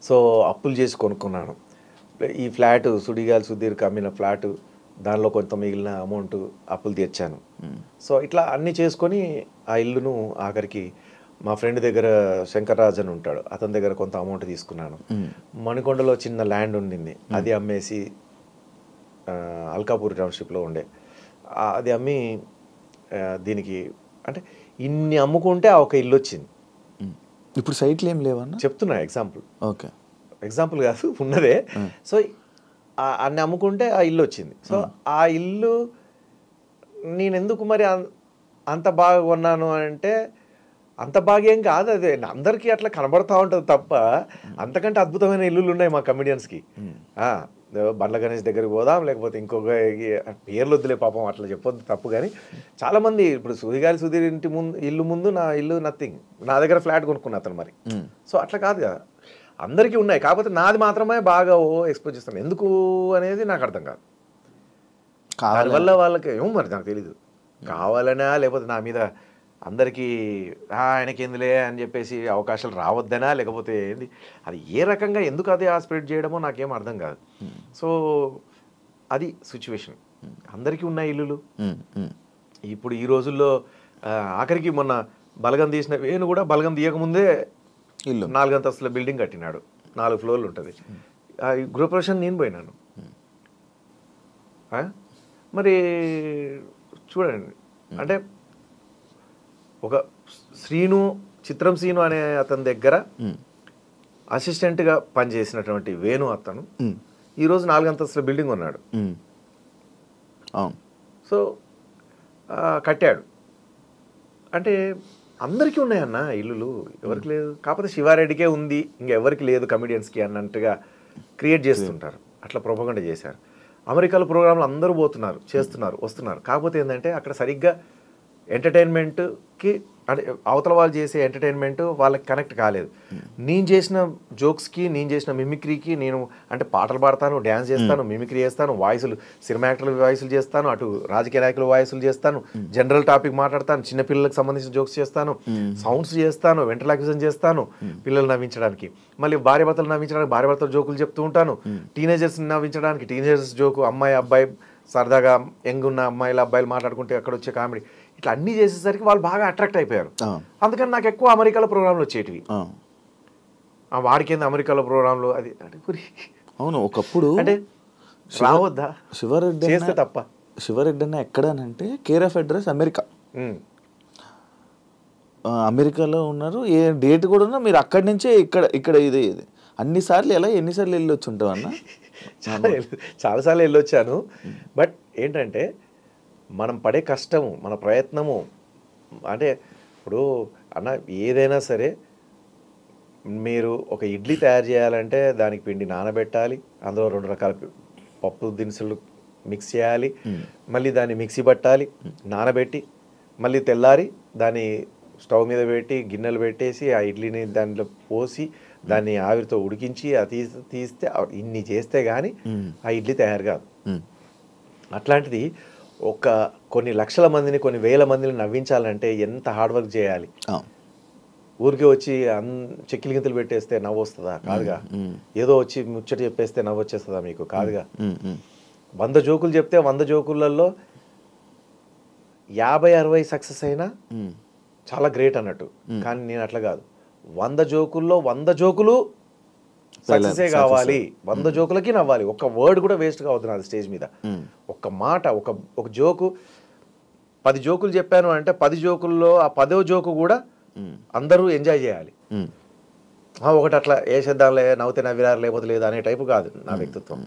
So అప్పులు చేసి కొనుక్కున్నాను. ఈ ఫ్లాట్ సుడిగాలి సుధీర్కి అమ్మిన ఫ్లాటు, దానిలో కొంత మిగిలిన అమౌంట్ అప్పులు తీర్చాను. సో ఇట్లా అన్నీ చేసుకొని ఆ ఇల్లును ఆఖరికి మా ఫ్రెండ్ దగ్గర శంకర్రాజ్ అని ఉంటాడు, అతని దగ్గర కొంత అమౌంట్ తీసుకున్నాను. మణికొండలో చిన్న ల్యాండ్ ఉండింది, అది అమ్మేసి అల్కాపూర్ టౌన్షిప్లో ఉండే అది అమ్మి దీనికి అంటే ఇన్ని అమ్ముకుంటే ఆ ఒక ఇల్లు వచ్చింది. ఇప్పుడు సైట్లు ఏం లేవన్నా చెప్తున్నా ఎగ్జాంపుల్. ఓకే, ఎగ్జాంపుల్ కాదు, ఉన్నదే. సో అన్ని అమ్ముకుంటే ఆ ఇల్లు వచ్చింది. సో ఆ ఇల్లు నేను ఎందుకు మరి అంత బాగా కొన్నాను అంటే, అంత బాగా ఏం కాదు, అదే అందరికీ అట్లా కనబడతా ఉంటుంది తప్ప అంతకంటే అద్భుతమైన ఇల్లులు ఉన్నాయి మా కమెడియన్స్కి. బండ్ల గణేష్ దగ్గరికి పోదాం, లేకపోతే ఇంకొక పేర్లు వద్దులే పాపం, అట్లా చెప్పొద్దు తప్పు. కానీ చాలామంది ఇప్పుడు సుడిగాలి సుధీర్ ఇంటి ముందు ఇల్లు ముందు నా ఇల్లు నథింగ్, నా దగ్గర ఫ్లాట్ కొనుక్కున్నా అతను మరి. సో అట్లా కాదు కదా, అందరికీ ఉన్నాయి, కాకపోతే నాది మాత్రమే బాగా ఎక్స్పోజ్ చేస్తాను ఎందుకు అనేది నాకు అర్థం కాదు. దానివల్ల వాళ్ళకి ఏమో మరి నాకు తెలీదు, కావాలనా లేకపోతే నా మీద అందరికీ ఆయనకి ఎందులే అని చెప్పేసి అవకాశాలు రావద్దనా, లేకపోతే ఏంది అది ఏ రకంగా ఎందుకు అది స్ప్రెడ్ చేయడమో నాకేం అర్థం కాదు. సో అది సిచ్యువేషన్. అందరికీ ఉన్న ఇల్లులు ఇప్పుడు ఈ రోజుల్లో ఆఖరికి మొన్న బలగం తీసిన వేణు కూడా బలగం తీయకముందే ఇల్లు 4 అంతస్తుల బిల్డింగ్ కట్టినాడు, 4 ఫ్లోర్లు ఉంటుంది. గృహప్రవేశం నేను పోయినాను. మరి చూడండి, అంటే ఒక చిత్రం శ్రీను అనే అతని దగ్గర అసిస్టెంట్గా పనిచేసినటువంటి వేణు అతను ఈరోజు 4 అంతస్తుల బిల్డింగ్ ఉన్నాడు. సో కట్టాడు. అంటే అందరికీ ఉన్నాయన్న ఇల్లులు, ఎవరికి లేదు, కాకపోతే శివారెడ్డికే ఉంది, ఇంకెవరికి లేదు కమెడియన్స్కి అన్నట్టుగా క్రియేట్ చేస్తుంటారు. అట్లా ప్రొపగండా చేశారు. అమెరికాలో ప్రోగ్రాంలు అందరూ పోతున్నారు, చేస్తున్నారు, వస్తున్నారు. కాకపోతే ఏంటంటే అక్కడ సరిగ్గా ఎంటర్టైన్మెంట్కి అంటే అవతల వాళ్ళు చేసే ఎంటర్టైన్మెంట్ వాళ్ళకి కనెక్ట్ కాలేదు. నేను చేసిన జోక్స్కి, నేను చేసిన మిమిక్రీకి, నేను అంటే పాటలు పాడతాను, డ్యాన్స్ చేస్తాను, మిమిక్రీ చేస్తాను, వాయిస్లు సినిమా యాక్టర్ల వాయిస్లు చేస్తాను, అటు రాజకీయ నాయకుల వాయిస్లు చేస్తాను, జనరల్ టాపిక్ మాట్లాడతాను, చిన్నపిల్లలకు సంబంధించిన జోక్స్ చేస్తాను, సౌండ్స్ చేస్తాను, వెంట్రలాక్విజన్ చేస్తాను పిల్లలు నవ్వించడానికి, మళ్ళీ భార్యాభర్తలు నవ్వించడానికి భార్యాభర్తలు జోకులు చెప్తూ ఉంటాను, టీనేజర్స్ నవ్వించడానికి టీనేజర్స్ జోకు, అమ్మాయి అబ్బాయి సరదాగా యంగ్ ఉన్న అమ్మాయిలు అబ్బాయిలు మాట్లాడుకుంటే అక్కడ వచ్చే కామెడీ, ఇట్లా అన్నీ చేసేసరికి వాళ్ళు బాగా అట్రాక్ట్ అయిపోయారు. అందుకని నాకు ఎక్కువ అమెరికాలో ప్రోగ్రాంలు వచ్చేటివి. వాడికేంది అమెరికాలో ప్రోగ్రాంలు అది అంటే అవును. ఒకప్పుడు అంటే రావద్దా శివరెడ్డి చేస్తే తప్ప. శివరెడ్డి అన్న ఎక్కడనంటే కేర్ ఆఫ్ అడ్రస్ అమెరికా, అమెరికాలో ఉన్నారు. ఏ డేట్ కూడా ఉన్నా మీరు అక్కడి నుంచే ఇక్కడ ఇది అన్నిసార్లు ఎన్నిసార్లు వెళ్ళి వచ్చి ఉంటావు అన్న? చాలాసార్లు వెళ్ళొచ్చాను. బట్ ఏంటంటే మనం పడే కష్టము, మన ప్రయత్నము, అంటే ఇప్పుడు అన్న ఏదైనా సరే మీరు ఒక ఇడ్లీ తయారు చేయాలంటే దానికి పిండి నానబెట్టాలి, అందులో 2 రకాల పప్పు దినుసులు మిక్స్ చేయాలి, మళ్ళీ దాన్ని మిక్సీ పట్టాలి, నానబెట్టి మళ్ళీ తెల్లారి దాన్ని స్టవ్ మీద పెట్టి గిన్నెలు పెట్టేసి ఆ ఇడ్లీని దాంట్లో పోసి దాన్ని ఆవిరితో ఉడికించి అది తీస్తే ఇన్ని చేస్తే కానీ ఆ ఇడ్లీ తయారు కాదు. అట్లాంటిది కొన్ని లక్షల మందిని, కొన్ని వేల మందిని నవ్వించాలంటే ఎంత హార్డ్ వర్క్ చేయాలి. ఊరికే వచ్చి చెక్కిలి గింతలు పెట్టేస్తే నవ్వు వస్తుందా? కాదుగా. ఏదో వచ్చి ముచ్చట చెప్పేస్తే నవ్వు వచ్చేస్తుందా మీకు? కాదుగా. 100 జోకులు చెప్తే 100 జోకులలో 50-60 సక్సెస్ అయినా చాలా గ్రేట్ అన్నట్టు. కానీ నేను అట్లా కాదు, 100 జోకుల్లో 100 జోకులు సక్సెసే కావాలి, 100 జోకులకి నవ్వాలి, ఒక్క వర్డ్ కూడా వేస్ట్ కావద్దు నాది స్టేజ్ మీద. ఒక్క మాట, ఒక జోకు 10 జోకులు చెప్పాను అంటే 10 జోకుల్లో ఆ 10వ జోకు కూడా అందరూ ఎంజాయ్ చేయాలి. ఒకటి అట్లా వేసేద్దాంలే, నవ్వుతే నవ్విరారు లేకపోతే లేదు అనే టైపు కాదు నా వ్యక్తిత్వం.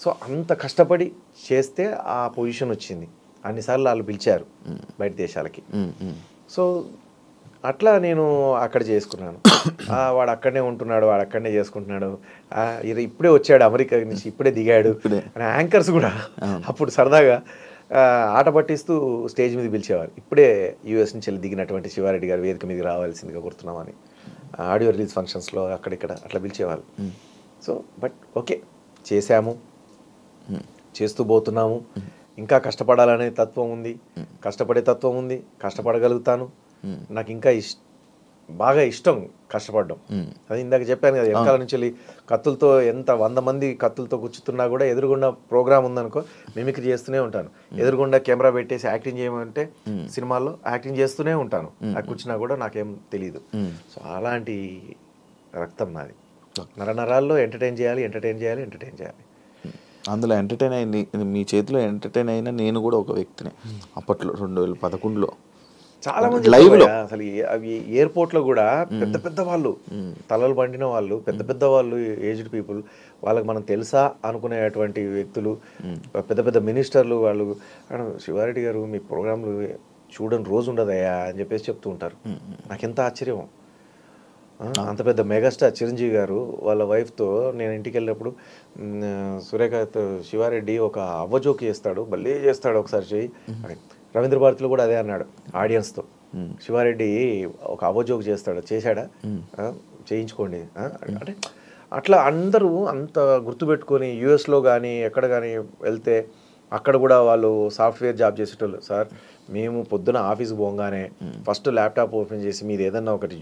సో అంత కష్టపడి చేస్తే ఆ పొజిషన్ వచ్చింది. అన్నిసార్లు వాళ్ళు పిలిచారు బయట దేశాలకి. సో అట్లా నేను అక్కడ చేసుకున్నాను. వాడు అక్కడనే ఉంటున్నాడు, వాడు అక్కడనే చేసుకుంటున్నాడు, ఇప్పుడే వచ్చాడు అమెరికా నుంచి, ఇప్పుడే దిగాడు అని యాంకర్స్ కూడా అప్పుడు సరదాగా ఆట పట్టిస్తూ స్టేజ్ మీద పిలిచేవారు. ఇప్పుడే యూఎస్ నుంచి వెళ్ళి దిగినటువంటి శివారెడ్డి గారు వేదిక మీదకి రావాల్సిందిగా గుర్తున్నామని ఆడియో రిలీజ్ ఫంక్షన్స్లో అక్కడిక్కడ అట్లా పిలిచేవాళ్ళు. సో బట్ ఓకే, చేశాము, చేస్తూ పోతున్నాము. ఇంకా కష్టపడాలనే తత్వం ఉంది, కష్టపడే తత్వం ఉంది, కష్టపడగలుగుతాను. నాకు ఇంకా బాగా ఇష్టం కష్టపడడం. అది ఇందాక చెప్పాను కదా, వెనకాల నుంచి వెళ్ళి కత్తులతో ఎంత 100 మంది కత్తులతో కూర్చుతున్నా కూడా ఎదురుగుండా ప్రోగ్రామ్ ఉందనుకో మిమిక్రీ చేస్తూనే ఉంటాను. ఎదురుగుండా కెమెరా పెట్టేసి యాక్టింగ్ చేయమంటే సినిమాల్లో యాక్టింగ్ చేస్తూనే ఉంటాను. నాకు కూర్చున్నా కూడా నాకేం తెలియదు. సో అలాంటి రక్తం నాది. నరాల్లో ఎంటర్టైన్ చేయాలి. అందులో ఎంటర్టైన్ అయింది మీ చేతిలో ఎంటర్టైన్ అయినా నేను కూడా ఒక వ్యక్తిని అప్పట్లో 2011లో చాలా మంది లైవ్లో అసలు అవి ఎయిర్పోర్ట్లో కూడా పెద్ద పెద్ద వాళ్ళు, తలలు పండిన వాళ్ళు, పెద్ద పెద్ద వాళ్ళు, ఏజ్డ్ పీపుల్, వాళ్ళకి మనం తెలుసా అనుకునేటువంటి వ్యక్తులు, పెద్ద పెద్ద మినిస్టర్లు వాళ్ళు, శివారెడ్డి గారు మీ ప్రోగ్రాంలు చూడని రోజు ఉండదయ్యా అని చెప్పేసి చెప్తూ ఉంటారు. నాకెంత ఆశ్చర్యం. అంత పెద్ద మెగాస్టార్ చిరంజీవి గారు వాళ్ళ వైఫ్తో నేను ఇంటికి వెళ్ళినప్పుడు సూర్యకాంత్ శివారెడ్డి ఒక అవ్వజోకి చేస్తాడు, భలే చేస్తాడు ఒకసారి చెయ్యి. రవీంద్ర భారతిలో కూడా అదే అన్నాడు ఆడియన్స్తో, శివారెడ్డి ఒక అవ్వజోక్ చేశాడా, చేయించుకోండి అంటే. అట్లా అందరూ అంత గుర్తుపెట్టుకొని యూఎస్లో కానీ ఎక్కడ కానీ వెళ్తే అక్కడ కూడా వాళ్ళు సాఫ్ట్వేర్ జాబ్ చేసేటోళ్ళు. సార్ మేము పొద్దున ఆఫీస్కి పోగానే ఫస్ట్ ల్యాప్టాప్ ఓపెన్ చేసి మీరు ఏదన్నా ఒకటి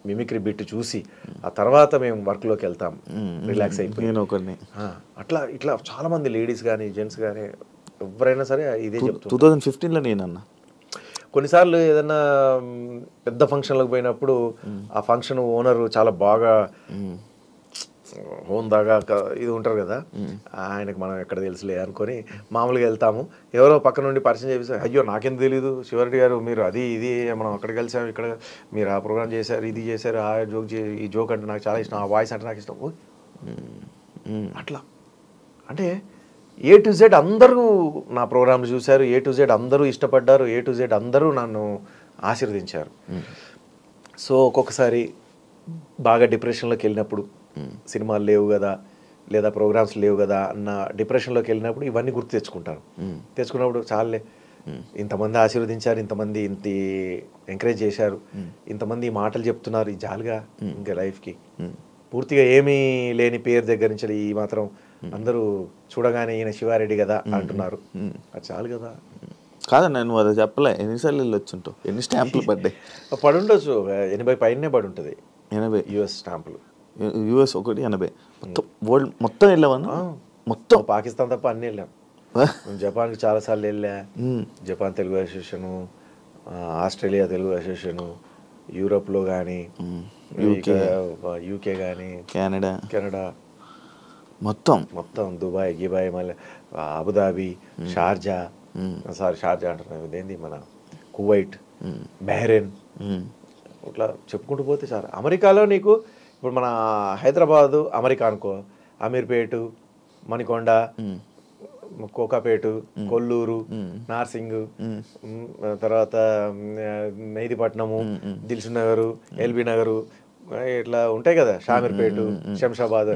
మిమిక్రీ బిట్ చూసి ఆ తర్వాత మేము వర్క్లోకి వెళ్తాం రిలాక్స్ అయిపోయి. అట్లా ఇట్లా చాలామంది లేడీస్ కానీ జెంట్స్ కానీ ఎవరైనా సరే ఇదే చెప్తారు. 2015లో నేనన్నా కొన్నిసార్లు ఏదన్నా పెద్ద ఫంక్షన్లకు పోయినప్పుడు ఆ ఫంక్షన్ ఓనరు చాలా బాగా హోందాగా ఇది ఉంటారు కదా, ఆయనకు మనం ఎక్కడ తెలుసులే అనుకొని మామూలుగా వెళ్తాము. ఎవరో పక్క నుండి పరిచయం చేపిస్తారు, అయ్యో నాకెందుకు తెలీదు శివారెడ్డి గారు మీరు అది ఇది మనం అక్కడ కలిసాము, ఇక్కడ మీరు ఆ ప్రోగ్రామ్ చేశారు, ఇది చేశారు, ఆ జోక్ ఈ జోక్ అంటే నాకు చాలా ఇష్టం, ఆ వాయిస్ అంటే నాకు ఇష్టం. అట్లా అంటే A to Z అందరూ నా ప్రోగ్రాంలు చూశారు, A to Z అందరూ ఇష్టపడ్డారు, A to Z అందరూ నన్ను ఆశీర్వదించారు. సో ఒక్కొక్కసారి బాగా డిప్రెషన్లోకి వెళ్ళినప్పుడు, సినిమాలు లేవు కదా లేదా ప్రోగ్రామ్స్ లేవు కదా అన్న డిప్రెషన్లోకి వెళ్ళినప్పుడు ఇవన్నీ గుర్తు తెచ్చుకున్నప్పుడు చాలే, ఇంతమంది ఆశీర్వదించారు, ఇంతమంది ఇంత ఎంకరేజ్ చేశారు, ఇంతమంది ఈ మాటలు చెప్తున్నారు, ఈ జాలుగా ఇంకా లైఫ్కి పూర్తిగా ఏమీ లేని పేరు దగ్గర నుంచి ఈ మాత్రం అందరూ చూడగానే ఈయన శివారెడ్డి కదా అంటున్నారు, అది చాలు కదా. కాదా నేను అది చెప్పలే, ఎన్నిసార్లు వెళ్ళొచ్చుంటావు, ఎన్ని స్టాంపులు పడ్డాయి? పడుండొచ్చు, 80 పైనే పడి ఉంటుంది. 80 యుఎస్ స్టాంపులు, యుఎస్ ఒకటి 80 మొత్తం వరల్డ్ మొత్తం వెళ్ళామన్నా? మొత్తం పాకిస్తాన్ తప్ప అన్నీ వెళ్ళాం. జపాన్కి చాలాసార్లు వెళ్ళా, Japan Telugu association, Australia Telugu association, యూరోప్లో కానీ, యూకే కానీ, కెనడా మొత్తం దుబాయ్ గిబాయ్, మళ్ళీ అబుదాబి, షార్జా అంటున్నాం, ఇదేంటి మన కువైట్, బహ్రెయిన్, ఇట్లా చెప్పుకుంటూ పోతే చాలా. అమెరికాలో నీకు ఇప్పుడు మన హైదరాబాదు అమెరికా అనుకో, అమీర్పేటు, మణికొండ, కోకాపేటు, కొల్లూరు, నార్సింగ్, తర్వాత మెహదీపట్నము, దిల్సుఖ్ నగరు, ఎల్బీ నగరు, ఇట్లా ఉంటాయి కదా, షామీర్పేటు, శంషాబాద్,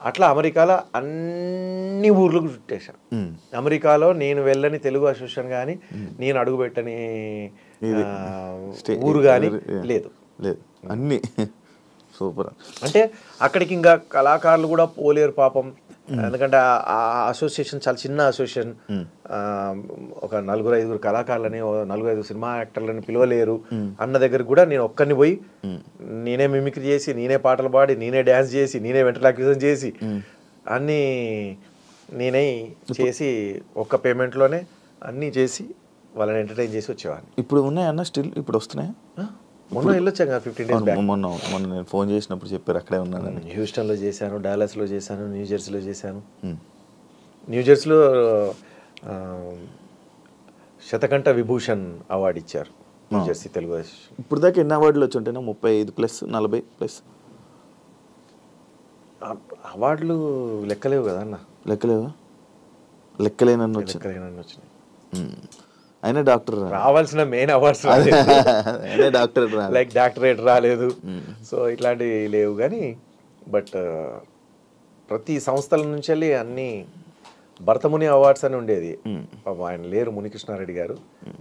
అట్లా అమెరికాలో అన్ని ఊర్లకు చుట్టేశాను. అమెరికాలో నేను వెళ్ళని తెలుగు అసోసియేషన్ కానీ, నేను అడుగుపెట్టని ఊరు కానీ లేదు. అన్ని సూపర్. అంటే అక్కడికి ఇంకా కళాకారులు కూడా పోలేరు పాపం, ఎందుకంటే ఆ అసోసియేషన్ చాలా చిన్న అసోసియేషన్. ఒక 4-5 కళాకారులని, 4-5 సినిమా యాక్టర్లని పిలవలేరు అన్న దగ్గర కూడా నేను ఒక్కరిని పోయి నేనే మిమిక్రీ చేసి, నేనే పాటలు పాడి, నేనే డ్యాన్స్ చేసి, నేనే వెంట్రలాక్విజన్ చేసి, అన్నీ నేనే చేసి ఒక్క పేమెంట్లోనే అన్నీ చేసి వాళ్ళని ఎంటర్టైన్ చేసి వచ్చేవాడిని. ఇప్పుడు ఉన్నాయన్న స్టిల్ ఇప్పుడు వస్తున్నాయి? మొన్న వెళ్ళొచ్చాం కదా 15 days బ్యాక్. మొన్న నేను ఫోన్ చేసినప్పుడు చెప్పారు అక్కడే ఉన్నాను. హ్యూస్టన్లో చేశాను, డాలస్లో చేశాను, న్యూజెర్సీలో చేశాను. న్యూజెర్సీలో శతకంఠ విభూషణ్ అవార్డు ఇచ్చారు న్యూజెర్సీ తెలుగు. ఇప్పుడు దాకా ఎన్ని అవార్డులు వచ్చి ఉంటాయి? 35+, 40+. అవార్డులు లెక్కలేవు కదా అన్న. లెక్కలేనన్ను వచ్చినాయి. అయినా డాక్టర్ రావాల్సిన main awards doctor like doctorate రాలేదు, సో ఇట్లాంటివి లేవు. కానీ బట్ ప్రతి సంస్థల నుంచి వెళ్ళి అన్ని భరతముని అవార్డ్స్ అని ఉండేది. ఆయన లేరు, మునికృష్ణారెడ్డి గారు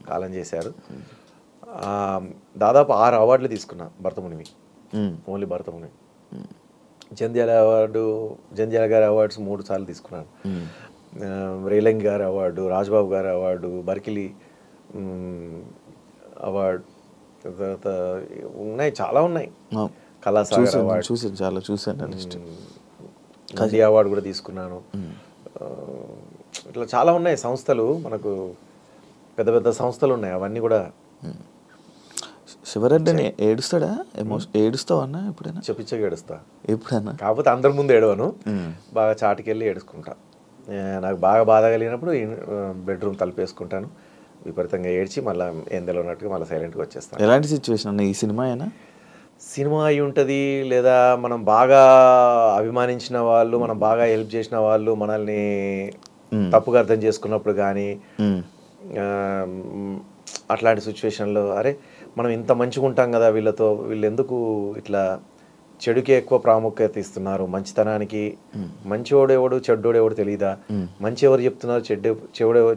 కాలం చేశారు. దాదాపు 6 అవార్డులు తీసుకున్నా భరతమునివి, ఓన్లీ భరతముని. జంధ్యాల గారి అవార్డ్స్ 3 సార్లు తీసుకున్నాను. రేలంగి గారి అవార్డు, రాజ్బాబు గారి అవార్డు, బర్కిలీ అవార్డు, తర్వాత ఉన్నాయి, చాలా ఉన్నాయి. కళాసాగర్ అవార్డు చూసాను, చాలా చూసాను లిస్ట్. నంది అవార్డు కూడా తీసుకున్నాను. ఇట్లా చాలా ఉన్నాయి సంస్థలు, మనకు పెద్ద పెద్ద సంస్థలు ఉన్నాయి, అవన్నీ కూడా. శివరెడ్డిని ఏడుస్తాడా? ఏడుస్తావా అన్న ఎప్పుడైనా? చెప్పించగా ఏడుస్తా ఎప్పుడైనా, కాకపోతే అందరి ముందు ఏడవను, బాగా చాటుకెళ్ళి ఏడుచుకుంటా. నాకు బాగా బాధ కలిగినప్పుడు బెడ్రూమ్ తలుపేసుకుంటాను, విపరీతంగా ఏడ్చి మళ్ళీ ఏందలో ఉన్నట్టుగా మళ్ళీ సైలెంట్గా వచ్చేస్తాను. ఎలాంటి సిచ్యువేషన్ అన్న ఈ సినిమా అయినా? సినిమా అయి ఉంటుంది, లేదా మనం బాగా అభిమానించిన వాళ్ళు, మనం బాగా హెల్ప్ చేసిన వాళ్ళు మనల్ని తప్పుగా అర్థం చేసుకున్నప్పుడు కానీ, అట్లాంటి సిచ్యువేషన్లో అరే మనం ఇంత మంచిగా ఉంటాం కదా వీళ్ళతో, వీళ్ళు ఎందుకు ఇట్లా చెడుకే ఎక్కువ ప్రాముఖ్యత ఇస్తున్నారు, మంచితనానికి మంచివాడేవాడు చెడ్డోడేవాడు తెలియదా, మంచి ఎవరు చెప్తున్నారు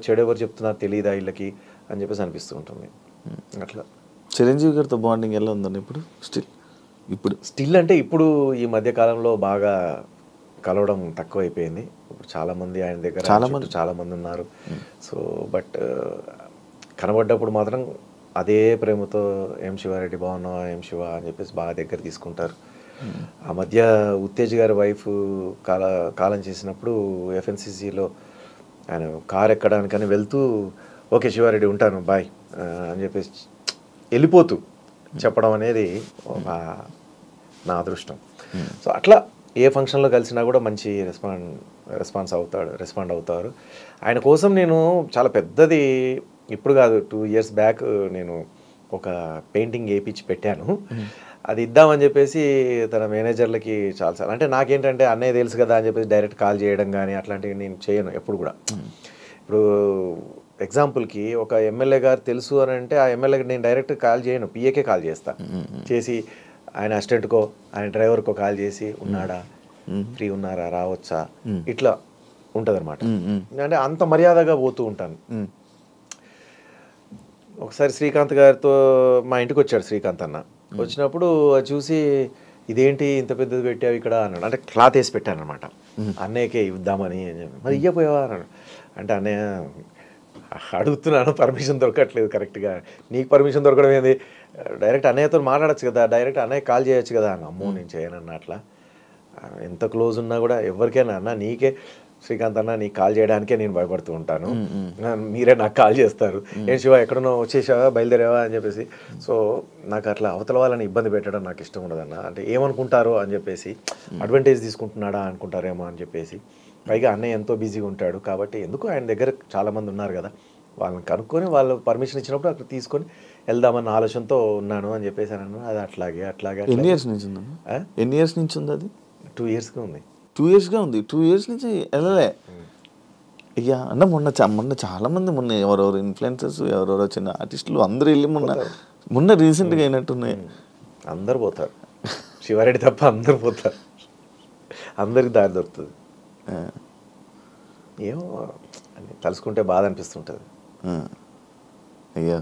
చెడెవరు చెప్తున్నారు తెలియదా వీళ్ళకి అని చెప్పేసి అనిపిస్తూ ఉంటుంది. అట్లా చిరంజీవి గారితో బాండింగ్ ఎలా ఉందండి ఇప్పుడు? స్టిల్ అంటే ఇప్పుడు ఈ మధ్య కాలంలో బాగా కలవడం తక్కువ అయిపోయింది. ఇప్పుడు చాలామంది ఆయన దగ్గర చాలామంది ఉన్నారు. సో బట్ కనబడ్డప్పుడు మాత్రం అదే ప్రేమతో ఏం శివారెడ్డి బాగున్నావా, ఏం శివ అని చెప్పేసి బాగా దగ్గర తీసుకుంటారు. ఆ మధ్య ఉత్తేజ్ గారి వైఫ్ కాలం చేసినప్పుడు FNCCలో ఆయన కారు ఎక్కడానికని వెళ్తూ ఓకే శివారెడ్డి ఉంటాను బాయ్ అని చెప్పేసి వెళ్ళిపోతూ చెప్పడం అనేది నా అదృష్టం. సో అట్లా ఏ ఫంక్షన్లో కలిసినా కూడా మంచి రెస్పాండ్ అవుతారు. ఆయన కోసం నేను చాలా పెద్దది ఇప్పుడు కాదు, 2 years బ్యాక్ నేను ఒక పెయింటింగ్ వేయించి పెట్టాను. అది ఇద్దామని చెప్పేసి తన మేనేజర్లకి చాలాసార్లు, అంటే నాకేంటంటే అన్నయ్య తెలుసు కదా అని చెప్పేసి డైరెక్ట్ కాల్ చేయడం కానీ అట్లాంటివి నేను చేయను ఎప్పుడు కూడా. ఇప్పుడు ఎగ్జాంపుల్కి ఒక ఎమ్మెల్యే గారు తెలుసు అని అంటే ఆ ఎమ్మెల్యేకి నేను డైరెక్ట్ కాల్ చేయను, పిఏకే కాల్ చేస్తా. చేసి ఆయన అసిస్టెంట్కో ఆయన డ్రైవర్కో కాల్ చేసి ఉన్నాడా, ఫ్రీ ఉన్నారా, రావచ్చా, ఇట్లా ఉంటుంది అనమాట. అంటే అంత మర్యాదగా పోతూ ఉంటాను. ఒకసారి శ్రీకాంత్ గారితో మా ఇంటికి వచ్చాడు శ్రీకాంత్ అన్న. వచ్చినప్పుడు చూసి ఇదేంటి ఇంత పెద్దది పెట్టావు ఇక్కడ అన్నాడు. అంటే క్లాత్ వేసి పెట్టాను అనమాట, అన్నయ్యకే ఇద్దామని. మరి ఇయ్యపోయావా అన్నాడు. అంటే అన్నయ్య అడుగుతున్నాను, పర్మిషన్ దొరకట్లేదు కరెక్ట్గా. నీకు పర్మిషన్ దొరకడం ఏంది, డైరెక్ట్ అన్నయ్యతో మాట్లాడచ్చు కదా, డైరెక్ట్ అన్నయ్య కాల్ చేయొచ్చు కదా అన్న. అమ్మో నేను చేయనన్న, అట్లా ఎంత క్లోజ్ ఉన్నా కూడా ఎవరికైనా అన్న నీకే శ్రీకాంత్ అన్న నీకు కాల్ చేయడానికే నేను భయపడుతూ ఉంటాను, మీరే నాకు కాల్ చేస్తారు, ఏం శివ ఎక్కడనో వచ్చేసావా బయలుదేరావా అని చెప్పేసి. సో నాకు అట్లా అవతల వాళ్ళని ఇబ్బంది పెట్టడం నాకు ఇష్టం ఉండదన్న. అంటే ఏమనుకుంటారో అని చెప్పేసి, అడ్వాంటేజ్ తీసుకుంటున్నాడా అనుకుంటారేమో అని చెప్పేసి. పైగా అన్నయ్య ఎంతో బిజీగా ఉంటాడు కాబట్టి ఎందుకు, ఆయన దగ్గర చాలామంది ఉన్నారు కదా, వాళ్ళని కనుక్కొని వాళ్ళు పర్మిషన్ ఇచ్చినప్పుడు అక్కడ తీసుకొని వెళ్దామన్న ఆలోచనతో ఉన్నాను అని చెప్పేసి అన్నాను. అది అట్లాగే ఎన్ని ఇయర్స్ నుంచి ఉంది అది? 2 yearsగా ఉంది. 2 yearsగా ఉంది. 2 years నుంచి వెళ్ళలే. అయ్యా అన్న మొన్న చాలా మంది, మొన్న ఎవరెవరు ఇన్ఫ్లుయెన్సర్స్, ఎవరెవరో చిన్న ఆర్టిస్టులు అందరూ వెళ్ళి మొన్న రీసెంట్గా అయినట్టున్నాయి. అందరు పోతారు, శివారెడ్డి తప్ప అందరు పోతారు, అందరికి దారి దొరుకుతుంది. ఏమో తలుసుకుంటే బాధ అనిపిస్తుంటుంది. అయ్యా